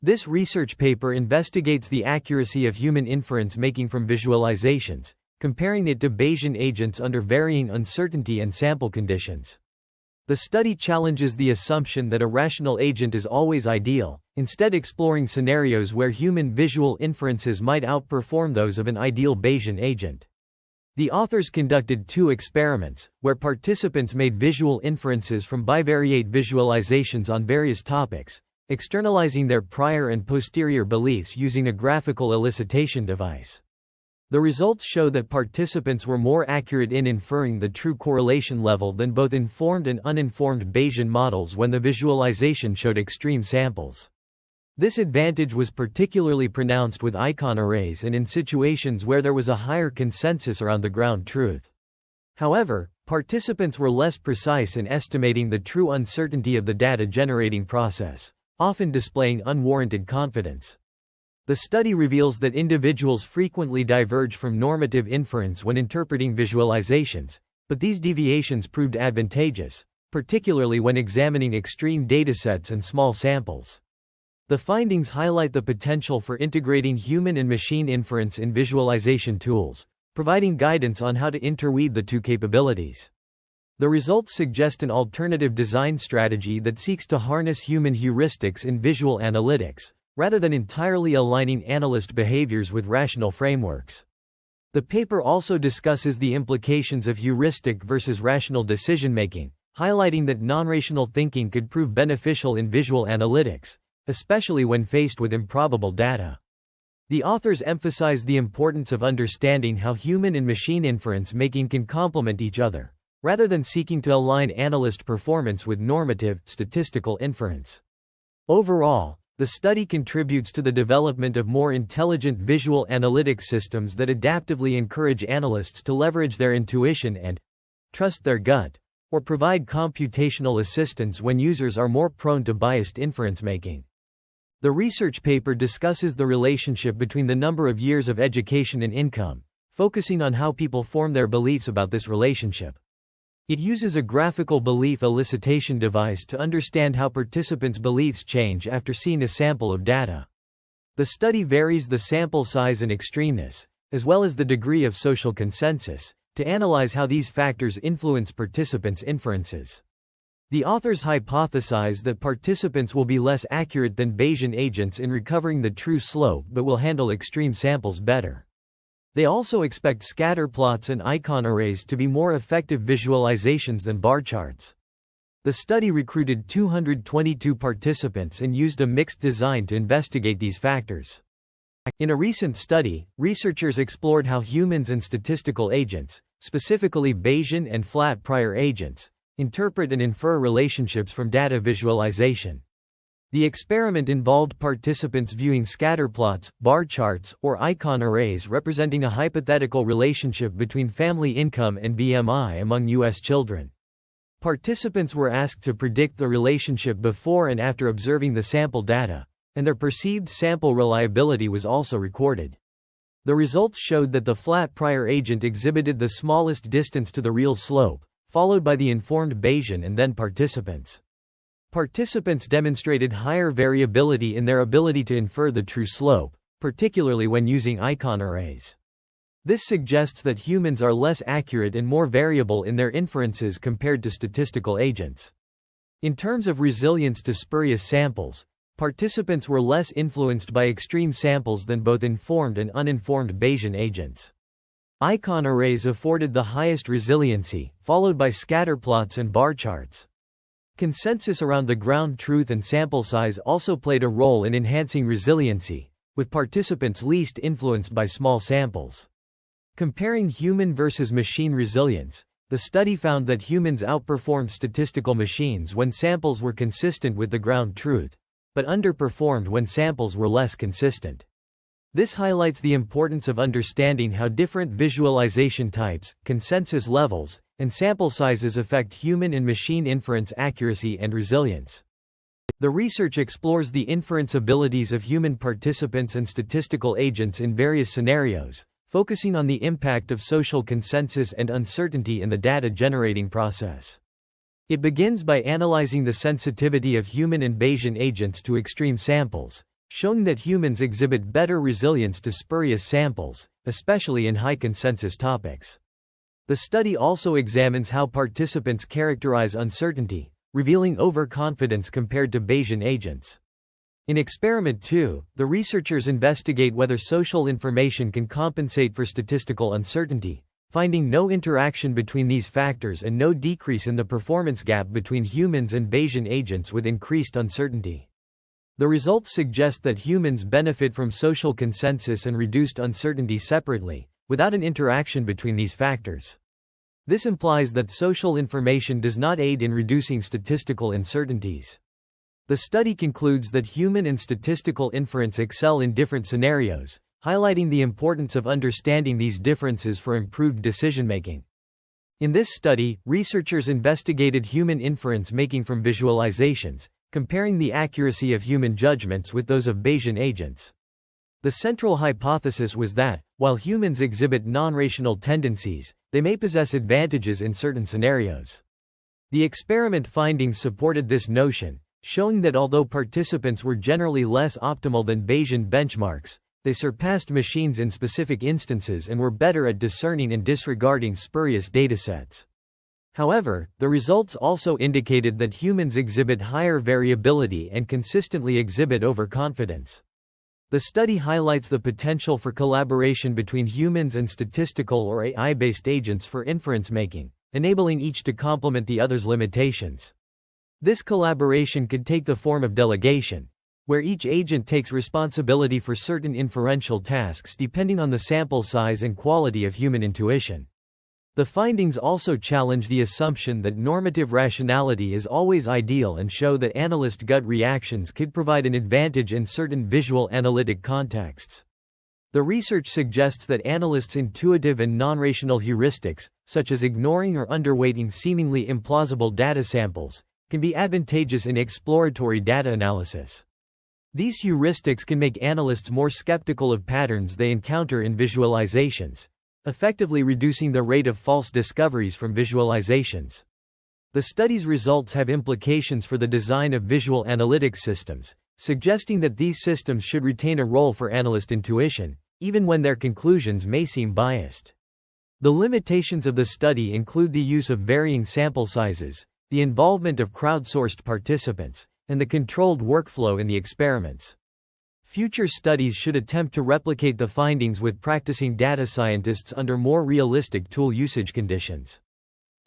This research paper investigates the accuracy of human inference making from visualizations, comparing it to Bayesian agents under varying uncertainty and sample conditions. The study challenges the assumption that a rational agent is always ideal, instead exploring scenarios where human visual inferences might outperform those of an ideal Bayesian agent. The authors conducted 2 experiments, where participants made visual inferences from bivariate visualizations on various topics, externalizing their prior and posterior beliefs using a graphical elicitation device. The results show that participants were more accurate in inferring the true correlation level than both informed and uninformed Bayesian models when the visualization showed extreme samples. This advantage was particularly pronounced with icon arrays and in situations where there was a higher consensus around the ground truth. However, participants were less precise in estimating the true uncertainty of the data generating process, often displaying unwarranted confidence. The study reveals that individuals frequently diverge from normative inference when interpreting visualizations, but these deviations proved advantageous, particularly when examining extreme datasets and small samples. The findings highlight the potential for integrating human and machine inference in visualization tools, providing guidance on how to interweave the 2 capabilities. The results suggest an alternative design strategy that seeks to harness human heuristics in visual analytics, rather than entirely aligning analyst behaviors with rational frameworks. The paper also discusses the implications of heuristic versus rational decision-making, highlighting that non-rational thinking could prove beneficial in visual analytics, especially when faced with improbable data. The authors emphasize the importance of understanding how human and machine inference making can complement each other, rather than seeking to align analyst performance with normative, statistical inference. Overall, the study contributes to the development of more intelligent visual analytics systems that adaptively encourage analysts to leverage their intuition and trust their gut, or provide computational assistance when users are more prone to biased inference making. The research paper discusses the relationship between the number of years of education and income, focusing on how people form their beliefs about this relationship. It uses a graphical belief elicitation device to understand how participants' beliefs change after seeing a sample of data. The study varies the sample size and extremeness, as well as the degree of social consensus, to analyze how these factors influence participants' inferences. The authors hypothesize that participants will be less accurate than Bayesian agents in recovering the true slope but will handle extreme samples better. They also expect scatter plots and icon arrays to be more effective visualizations than bar charts. The study recruited 222 participants and used a mixed design to investigate these factors. In a recent study, researchers explored how humans and statistical agents, specifically Bayesian and flat prior agents, interpret and infer relationships from data visualization. The experiment involved participants viewing scatterplots, bar charts, or icon arrays representing a hypothetical relationship between family income and BMI among U.S. children. Participants were asked to predict the relationship before and after observing the sample data, and their perceived sample reliability was also recorded. The results showed that the flat prior agent exhibited the smallest distance to the real slope, followed by the informed Bayesian and then participants. Participants demonstrated higher variability in their ability to infer the true slope, particularly when using icon arrays. This suggests that humans are less accurate and more variable in their inferences compared to statistical agents. In terms of resilience to spurious samples, participants were less influenced by extreme samples than both informed and uninformed Bayesian agents. Icon arrays afforded the highest resiliency, followed by scatterplots and bar charts. Consensus around the ground truth and sample size also played a role in enhancing resiliency, with participants least influenced by small samples. Comparing human versus machine resilience, the study found that humans outperformed statistical machines when samples were consistent with the ground truth, but underperformed when samples were less consistent. This highlights the importance of understanding how different visualization types, consensus levels, and sample sizes affect human and machine inference accuracy and resilience. The research explores the inference abilities of human participants and statistical agents in various scenarios, focusing on the impact of social consensus and uncertainty in the data generating process. It begins by analyzing the sensitivity of human and Bayesian agents to extreme samples, showing that humans exhibit better resilience to spurious samples, especially in high-consensus topics. The study also examines how participants characterize uncertainty, revealing overconfidence compared to Bayesian agents. In Experiment 2, the researchers investigate whether social information can compensate for statistical uncertainty, finding no interaction between these factors and no decrease in the performance gap between humans and Bayesian agents with increased uncertainty. The results suggest that humans benefit from social consensus and reduced uncertainty separately, without an interaction between these factors. This implies that social information does not aid in reducing statistical uncertainties. The study concludes that human and statistical inference excel in different scenarios, highlighting the importance of understanding these differences for improved decision-making. In this study, researchers investigated human inference making from visualizations, comparing the accuracy of human judgments with those of Bayesian agents. The central hypothesis was that, while humans exhibit non-rational tendencies, they may possess advantages in certain scenarios. The experiment findings supported this notion, showing that although participants were generally less optimal than Bayesian benchmarks, they surpassed machines in specific instances and were better at discerning and disregarding spurious datasets. However, the results also indicated that humans exhibit higher variability and consistently exhibit overconfidence. The study highlights the potential for collaboration between humans and statistical or AI-based agents for inference making, enabling each to complement the other's limitations. This collaboration could take the form of delegation, where each agent takes responsibility for certain inferential tasks depending on the sample size and quality of human intuition. The findings also challenge the assumption that normative rationality is always ideal and show that analyst gut reactions could provide an advantage in certain visual analytic contexts. The research suggests that analysts' intuitive and non-rational heuristics, such as ignoring or underweighting seemingly implausible data samples, can be advantageous in exploratory data analysis. These heuristics can make analysts more skeptical of patterns they encounter in visualizations, effectively reducing the rate of false discoveries from visualizations. The study's results have implications for the design of visual analytics systems, suggesting that these systems should retain a role for analyst intuition, even when their conclusions may seem biased. The limitations of the study include the use of varying sample sizes, the involvement of crowdsourced participants, and the controlled workflow in the experiments. Future studies should attempt to replicate the findings with practicing data scientists under more realistic tool usage conditions.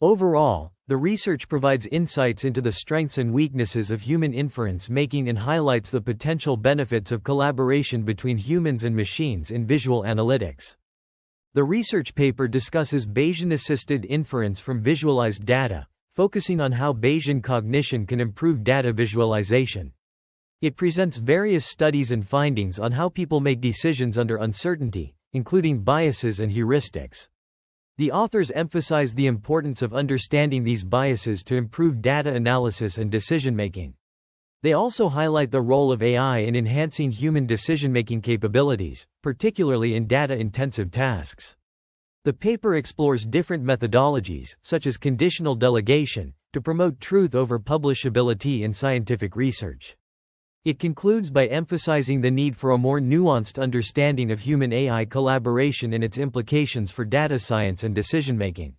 Overall, the research provides insights into the strengths and weaknesses of human inference making and highlights the potential benefits of collaboration between humans and machines in visual analytics. The research paper discusses Bayesian-assisted inference from visualized data, focusing on how Bayesian cognition can improve data visualization. It presents various studies and findings on how people make decisions under uncertainty, including biases and heuristics. The authors emphasize the importance of understanding these biases to improve data analysis and decision-making. They also highlight the role of AI in enhancing human decision-making capabilities, particularly in data-intensive tasks. The paper explores different methodologies, such as conditional delegation, to promote truth over publishability in scientific research. It concludes by emphasizing the need for a more nuanced understanding of human-AI collaboration and its implications for data science and decision-making.